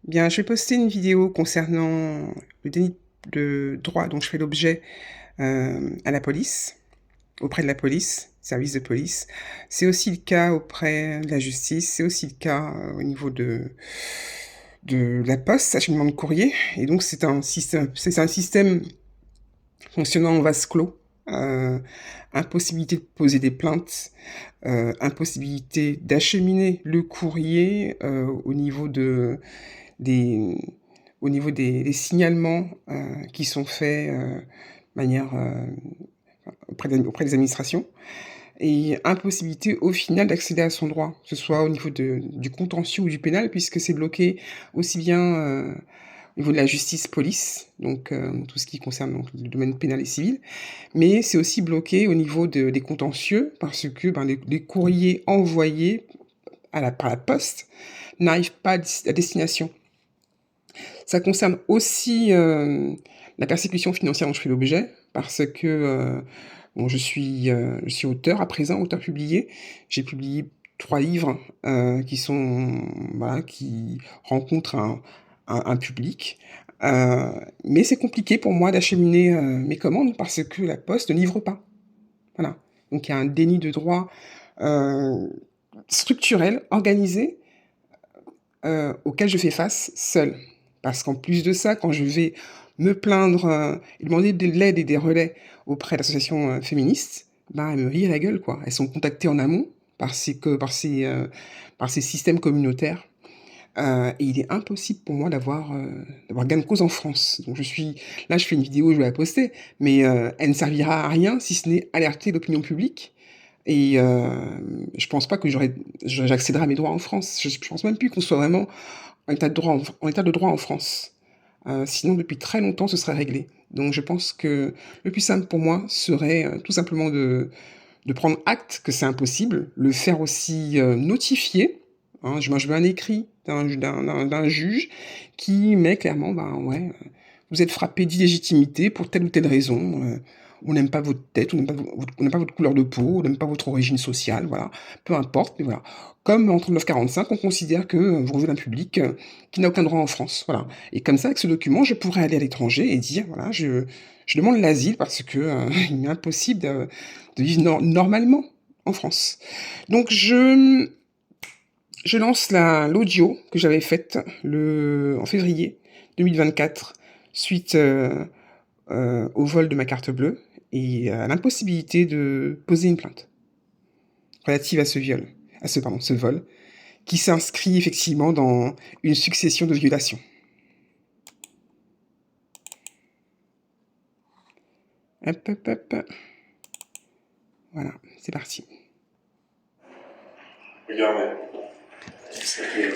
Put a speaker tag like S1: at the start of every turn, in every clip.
S1: Bien, je vais poster une vidéo concernant le déni de droit dont je fais l'objet à la police, auprès de la police, service de police. C'est aussi le cas auprès de la justice, c'est aussi le cas au niveau de la poste, acheminement de courrier. Et donc c'est un système fonctionnant en vase clos. Impossibilité de poser des plaintes, impossibilité d'acheminer le courrier des, au niveau des signalements qui sont faits de manière auprès des administrations, et impossibilité au final d'accéder à son droit, que ce soit au niveau du contentieux ou du pénal, puisque c'est bloqué aussi bien au niveau de la justice police, donc tout ce qui concerne donc, le domaine pénal et civil, mais c'est aussi bloqué au niveau des contentieux, parce que les courriers envoyés par la poste n'arrivent pas à destination. Ça concerne aussi la persécution financière dont je fais l'objet, parce que bon, je suis auteur à présent, auteur publié. J'ai publié 3 livres voilà, qui rencontrent un public. Mais c'est compliqué pour moi d'acheminer mes commandes parce que la Poste ne livre pas. Voilà. Donc il y a un déni de droit structurel, organisé, auquel je fais face seule. Parce qu'en plus de ça, quand je vais me plaindre et demander de l'aide et des relais auprès d'associations féministes, ben, elles me rient à la gueule, quoi. Elles sont contactées en amont par ces systèmes communautaires. Et il est impossible pour moi d'avoir gain de cause en France. Donc là, je fais une vidéo, je vais la poster, mais elle ne servira à rien si ce n'est alerter l'opinion publique. Et je pense pas que j'accéderai à mes droits en France. Je pense même plus qu'on soit vraiment en état de droit en France. Sinon, depuis très longtemps, ce serait réglé. Donc, je pense que le plus simple pour moi serait tout simplement de prendre acte que c'est impossible, le faire aussi notifier. Hein, je veux un écrit d'un juge qui met clairement, ben ouais, vous êtes frappé d'illégitimité pour telle ou telle raison. On n'aime pas votre tête, on n'aime pas votre couleur de peau, on n'aime pas votre origine sociale, voilà. Peu importe, mais voilà. Comme en 39-45, on considère que vous revenez d'un public qui n'a aucun droit en France, voilà. Et comme ça, avec ce document, je pourrais aller à l'étranger et dire, voilà, je demande l'asile parce que il m'est impossible de vivre normalement en France. Donc je lance l'audio que j'avais faite en février 2024 suite au vol de ma carte bleue et à l'impossibilité de poser une plainte relative à ce vol, qui s'inscrit effectivement dans une succession de violations. Hop, hop, hop. Voilà, c'est parti.
S2: Regardez, ça fait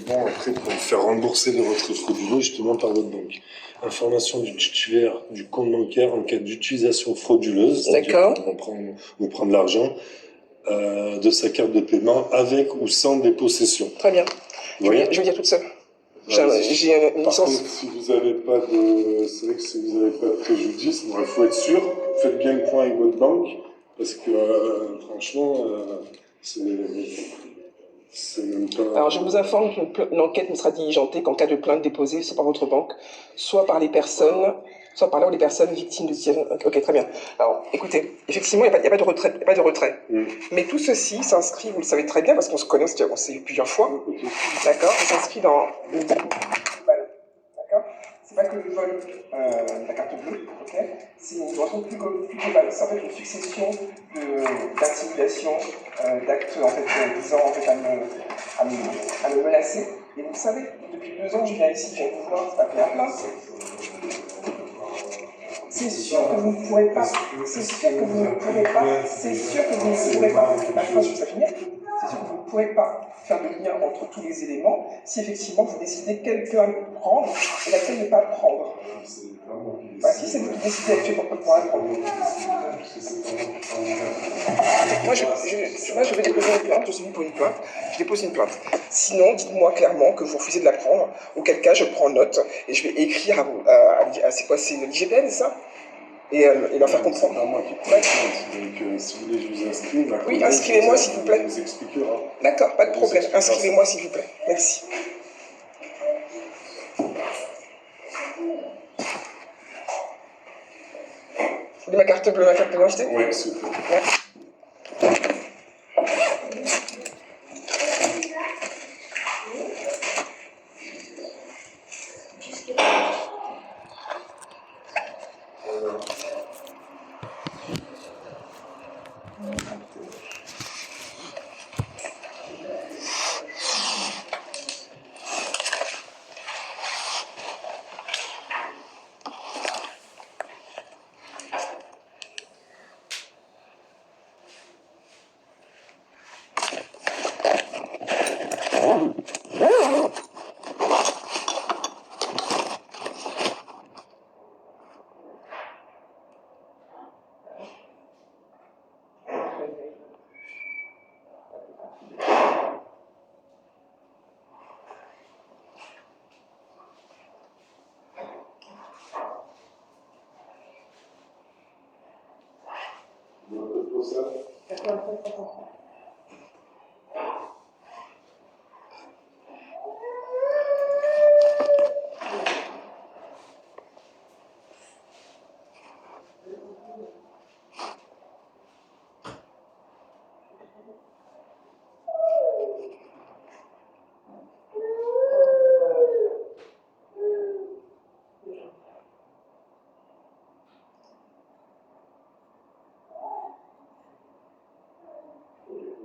S2: bon après pour me faire rembourser de votre frauduleux justement par votre banque. Information du titulaire du compte bancaire en cas d'utilisation frauduleuse.
S1: D'accord.
S2: Vous prendre l'argent de sa carte de paiement avec ou sans dépossession.
S1: Très bien.
S2: Je vais
S1: vous dire toute seule. J'ai une
S2: Par
S1: licence.
S2: contre, si vous n'avez pas de, c'est vrai que si vous n'avez pas de préjudice, il faut être sûr. Faites bien le point avec votre banque parce que franchement, c'est même pas.
S1: Alors, je vous informe qu'une enquête ne sera diligentée qu'en cas de plainte déposée soit par votre banque, soit par les personnes, soit par là où les personnes victimes de situation. Ok, très bien. Alors, écoutez, effectivement, il n'y a pas de retrait. Il y a pas de retrait. Mais tout ceci s'inscrit, vous le savez très bien, parce qu'on se connaît, on s'est vu plusieurs fois. D'accord. Ça s'inscrit dans le D'accord. C'est pas que le vol de la carte bleue, ok. C'est une raison plus globale. C'est en fait une succession d'intimidations, d'actes en fait visant en fait à me menacer. Et vous savez, depuis 2 ans, je viens ici, je viens vous voir, c'est pas bien plein. C'est sûr que vous ne pourrez pas. C'est sûr que vous ne pourrez pas. C'est sûr que vous ne pourrez pas. La phrase, je vous finir. C'est sûr que vous ne pourrez pas faire le lien entre tous les éléments si effectivement vous décidez quelle peur prendre et laquelle ne pas prendre. Bah, si c'est vous qui décidez actuellement pour la prendre. Moi, je vais déposer une plainte, je suis venu pour une plainte, je dépose une plainte. Sinon, dites-moi clairement que vous refusez de la prendre, auquel cas je prends note et je vais écrire c'est quoi, c'est l'IGPN, c'est ça? Et leur faire comprendre.
S2: C'est pas moi qui prends la plainte, donc si vous voulez, je vous inscris.
S1: Oui, inscrivez-moi s'il vous plaît.
S2: On vous expliquera.
S1: D'accord, pas de problème. Inscrivez-moi s'il vous plaît. Merci. voulez ma carte bleue, ma carte d'identité?
S2: Oui, s'il vous plaît.
S1: Merci.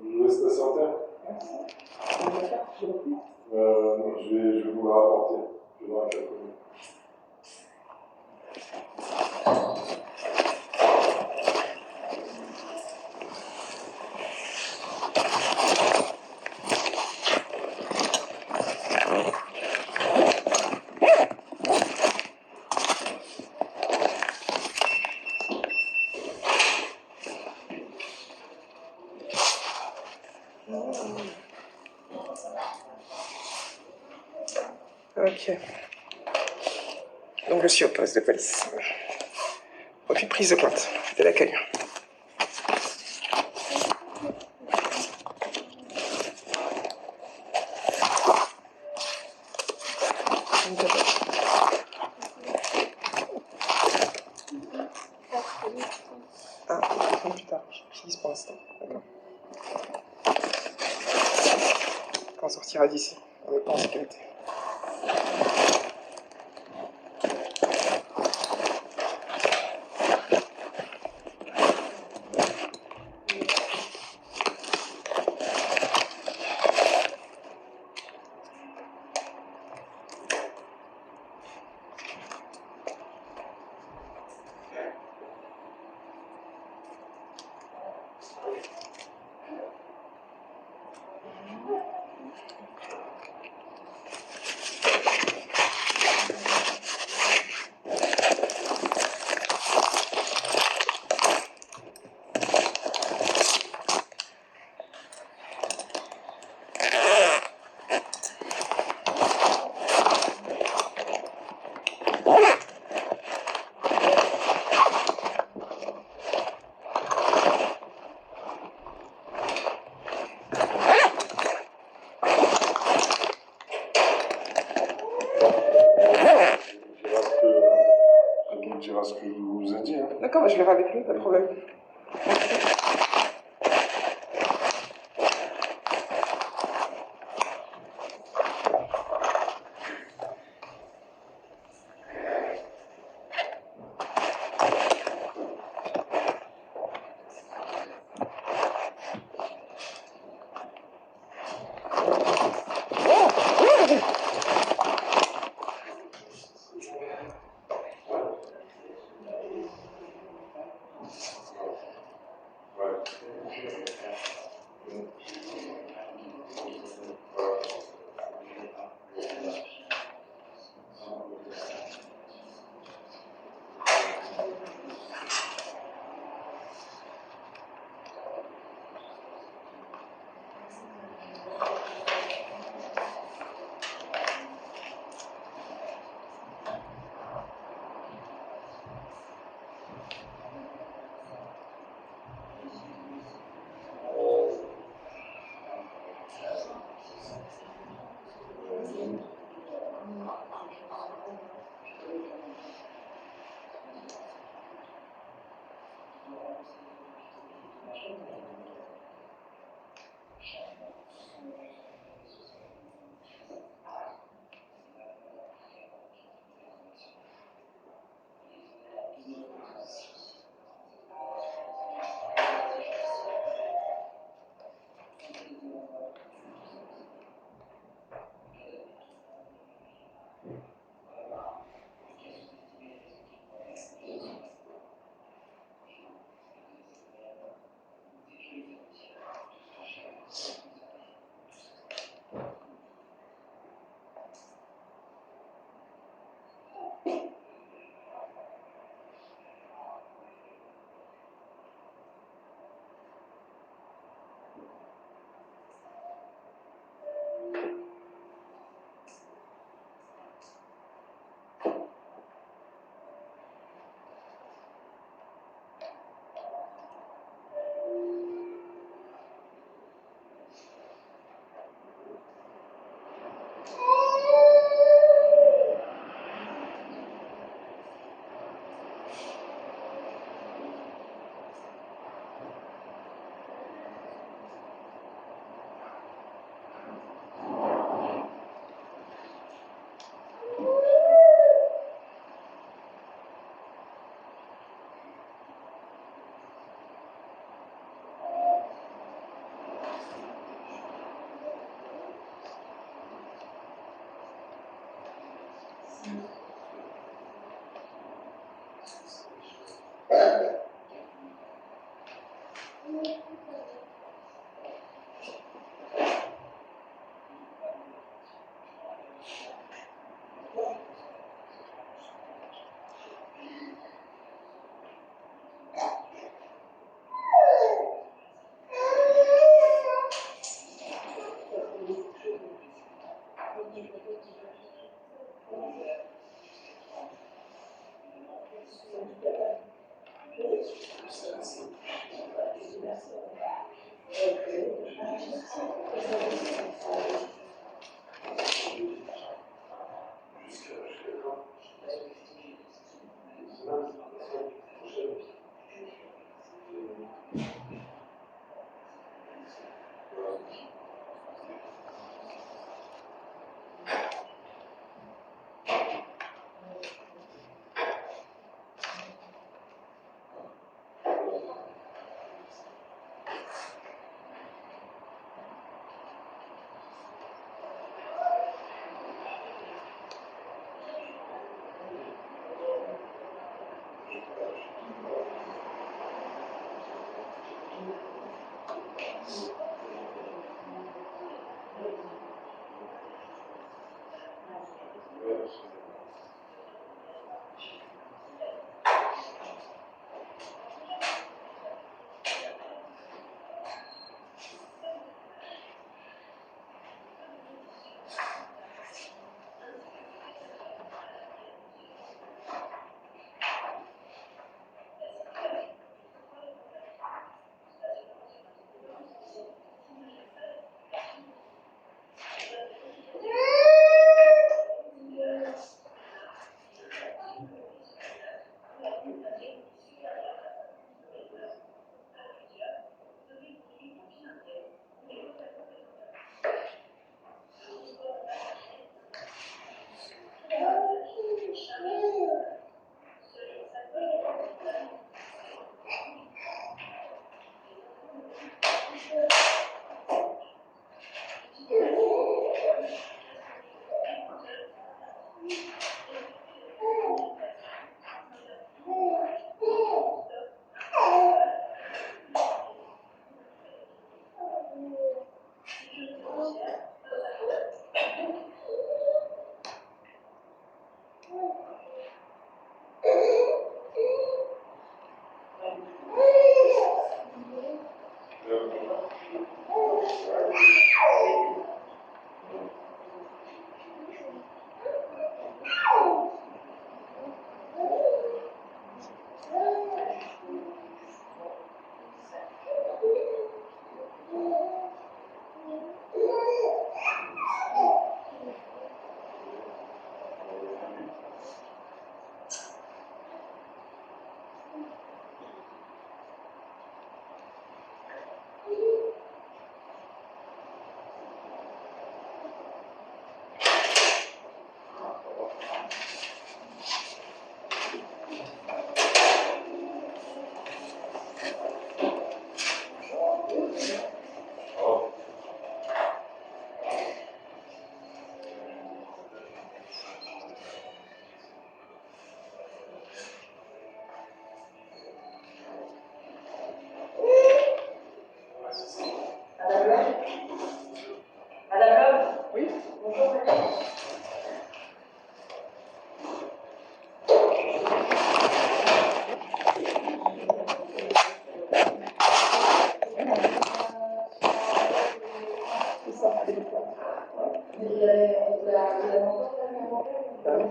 S2: Vous restez patienter. Je vais vous la rapporter. Je vais voir avec la commune.
S1: Ok. Donc je suis au poste de police. Refus de prise de plainte. Faites l'accueil. Ah, plus tard. J'utilise pour l'instant. D'accord. Quand on sortira d'ici, on n'est pas en sécurité.
S2: Il dira ce que je vous ai dit. Hein.
S1: D'accord, je verrai avec lui, pas de problème.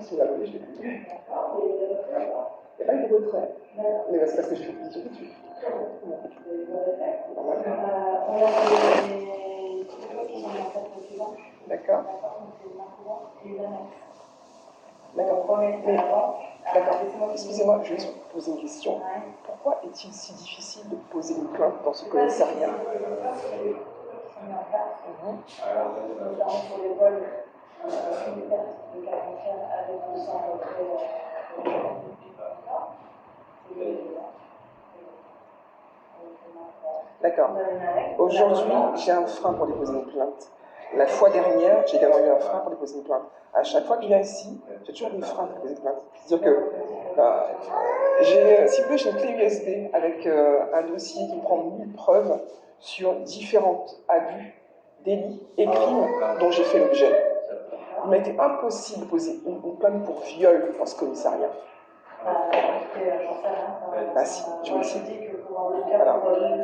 S1: Si vous la voulez, je l'ai plus. Il n'y a pas eu de retrait. Mais c'est parce que je fais une tout de suite. D'accord. D'accord. D'accord. Excusez-moi, je vais vous poser une question. Pourquoi est-il si difficile de poser une plainte dans ce commissariat? Notamment pour les vols militaires de caractère avec le sang D'accord. Aujourd'hui, j'ai un frein pour déposer une plainte. La fois dernière, j'ai également eu un frein pour déposer une plainte. À chaque fois que je viens ici, j'ai toujours des freins pour déposer une plainte. C'est-à-dire que si vous voulez, j'ai une clé USB avec un dossier qui me prend 1000 preuves sur différentes abus, délits et crimes dont j'ai fait l'objet. Il m'a été impossible de poser une plainte pour viol dans ce commissariat. Bah si, je vous le cite. Voilà.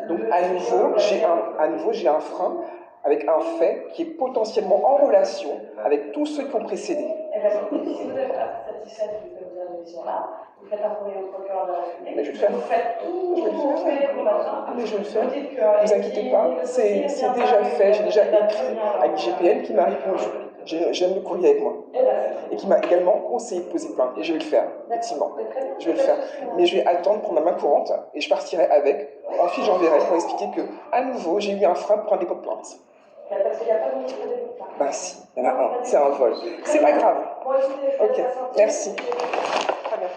S1: Donc à nouveau, j'ai un frein avec un fait qui est potentiellement en relation avec tous ceux qui ont précédé.
S3: Si vous êtes satisfait de cette émission-là, vous faites un courrier au procureur de la République.
S1: Mais je vais le faire.
S3: Vous faites tout,
S1: Je vais le faire.
S3: au machin.
S1: Mais je vais le faire. Ne vous inquiétez pas, c'est déjà fait. J'ai déjà écrit à l'IGPN qui m'a répondu. J'ai même le courrier avec moi. Et qui m'a également conseillé de poser plainte. Et je vais le faire, effectivement. Je vais le faire. Mais je vais attendre, prendre ma main courante et je partirai avec. Ensuite, j'enverrai pour expliquer que, à nouveau, j'ai eu un frein pour un dépôt de plainte.
S3: Parce qu'il n'y a pas de dépôt de plainte.
S1: Bah si, il y en a un. C'est un vol. C'est pas grave. Ok, merci. Très bien.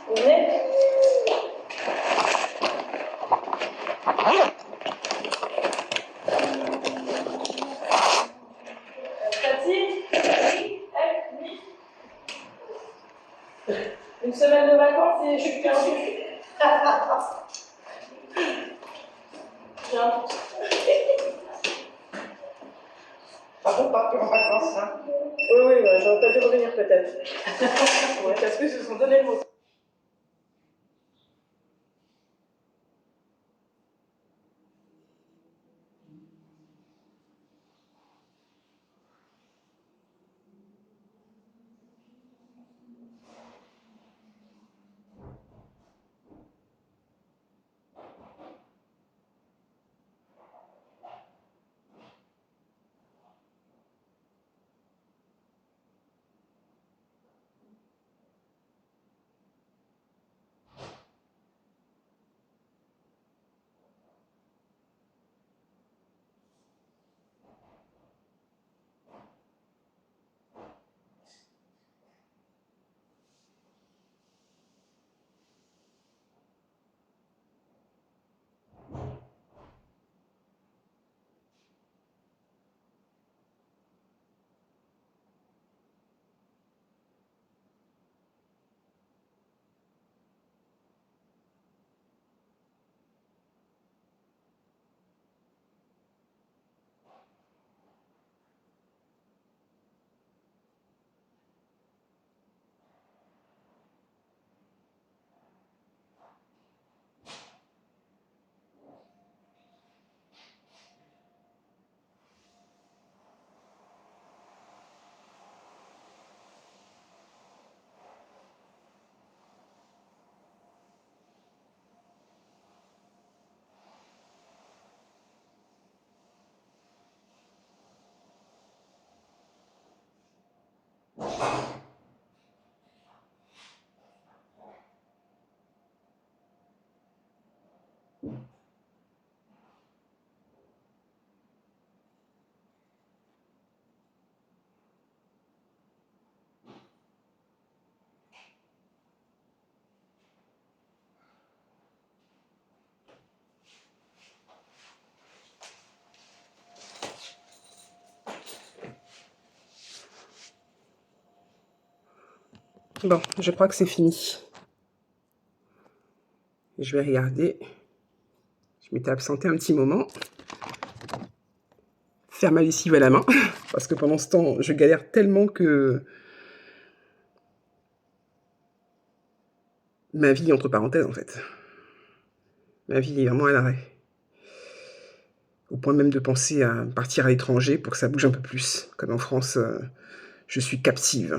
S3: Vous venez ? Une semaine de vacances et je suis perdue. J'ai un doute.
S4: Par contre, partir en vacances, hein.
S3: Oui, bah, j'aurais pas dû revenir peut-être. Ouais, parce qu'ils se sont donné le mot.
S1: Bon, je crois que c'est fini. Je vais regarder. Je m'étais absentée un petit moment. Faire ma lessive à la main. Parce que pendant ce temps, je galère tellement que ma vie, entre parenthèses, en fait. Ma vie est vraiment à l'arrêt. Au point même de penser à partir à l'étranger pour que ça bouge un peu plus. Comme en France, je suis captive.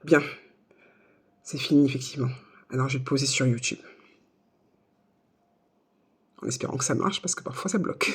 S1: Bien. C'est fini, effectivement. Alors, je vais poser sur YouTube. En espérant que ça marche, parce que parfois, ça bloque.